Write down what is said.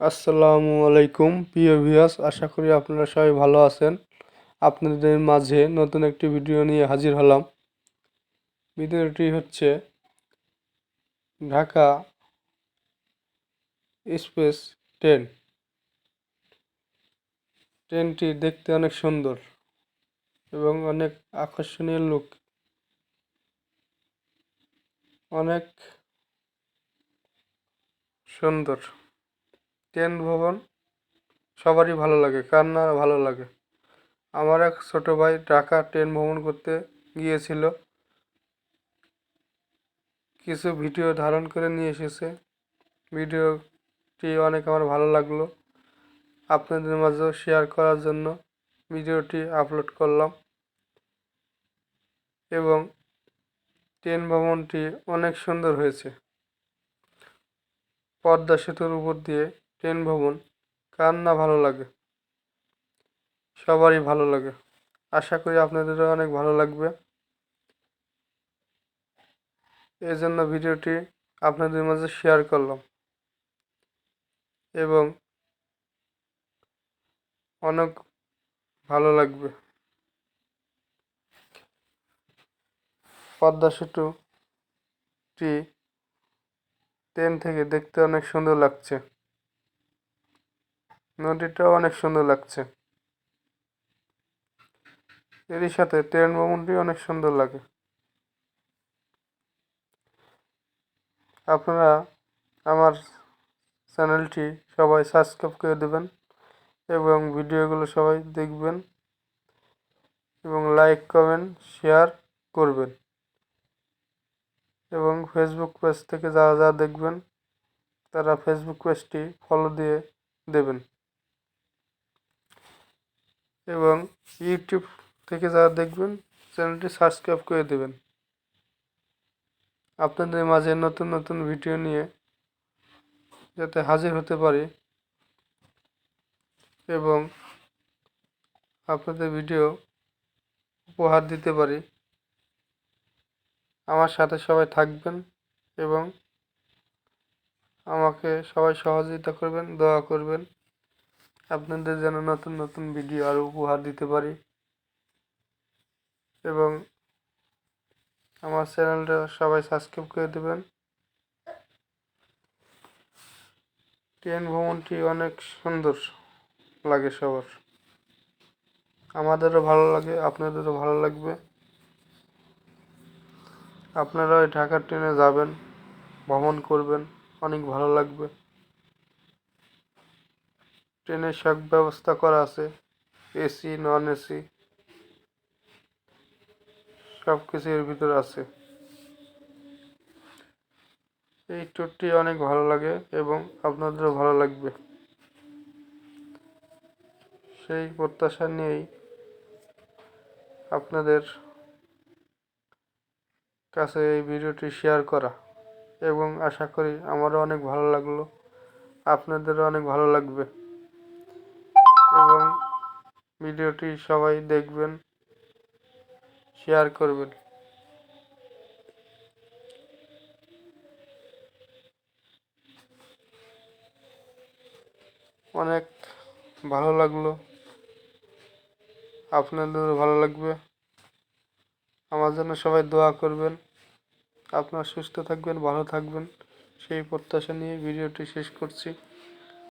আসসালামু আলাইকুম প্রিয় ভিউয়ার্স, আশা করি আপনারা সবাই ভালো আছেন। আপনাদের মাঝে নতুন একটি ভিডিও নিয়ে হাজির হলাম। ভিডিওটি হচ্ছে ঢাকা এক্সপ্রেস ট্রেন। ট্রেনটি দেখতে অনেক সুন্দর এবং অনেক আকর্ষণীয় লুক, অনেক সুন্দর। ট্রেন ভ্রমণ সবারই ভালো লাগে, কার না ভালো লাগে। আমার এক ছোট ভাই ঢাকা ট্রেন ভ্রমণ করতে গিয়েছিল, কিছু ভিডিও ধারণ করে নিয়ে এসেছে। ভিডিওটি অনেক আমার ভালো লাগলো, আপনাদের মাঝেও শেয়ার করার জন্য ভিডিওটি আপলোড করলাম। এবং ট্রেন ভ্রমণটি অনেক সুন্দর হয়েছে। পদ্মা সেতুর উপর দিয়ে ট্রেন ভ্রমণ কার না ভালো লাগে, সবারই ভালো লাগে। আশা করি আপনাদেরও অনেক ভালো লাগবে। এই জন্য ভিডিওটি আপনাদের মাঝে শেয়ার করলাম এবং অনেক ভালো লাগবে। পদ্মা সেতুটি ট্রেন থেকে দেখতে অনেক সুন্দর লাগছে, নদীটাও অনেক সুন্দর লাগছে। এরই সাথে ট্রেন ভ্রমণটি অনেক সুন্দর লাগে। আপনারা আমার চ্যানেলটি সবাই সাবস্ক্রাইব করে দেবেন এবং ভিডিওগুলো সবাই দেখবেন এবং লাইক কমেন্ট শেয়ার করবেন। এবং ফেসবুক পেজ থেকে যারা যারা দেখবেন তারা ফেসবুক পেজটি ফলো দিয়ে দেবেন। এবং ইউটিউব থেকে যারা দেখবেন চ্যানেলটি সাবস্ক্রাইব করে দেবেন। আপনাদের মাঝে নতুন নতুন ভিডিও নিয়ে যাতে হাজির হতে পারি এবং আপনাদের ভিডিও উপহার দিতে পারি, আমার সাথে সবাই থাকবেন এবং আমাকে সবাই সহযোগিতা করবেন, দোয়া করবেন আপনাদের যেন নতুন নতুন ভিডিও আরও উপহার দিতে পারি। এবং আমার চ্যানেলটা সবাই সাবস্ক্রাইব করে দেবেন। ট্রেন ভ্রমণটি অনেক সুন্দর লাগে সবার, আমাদেরও ভালো লাগে, আপনাদেরও ভালো লাগবে। আপনারা ওই ঢাকার ট্রেনে যাবেন, ভ্রমণ করবেন, অনেক ভালো লাগবে। ট্রেনের সব ব্যবস্থা করা আছে, এসি নন এসি সব কিছু এর ভিতরে আছে। এই ট্যুরটি অনেক ভালো লাগে এবং আপনাদেরও ভালো লাগবে, সেই প্রত্যাশা নিয়েই আপনাদের কাছে এই ভিডিওটি শেয়ার করা। এবং আশা করি আমারও অনেক ভালো লাগলো, আপনাদেরও অনেক ভালো লাগবে। এবং ভিডিওটি সবাই দেখবেন, শেয়ার করবেন। অনেক ভালো লাগলো, আপনাদেরও ভালো লাগবে। আমার জন্য সবাই দোয়া করবেন, আপনারা সুস্থ থাকবেন, ভালো থাকবেন, সেই প্রত্যাশা নিয়ে ভিডিওটি শেষ করছি।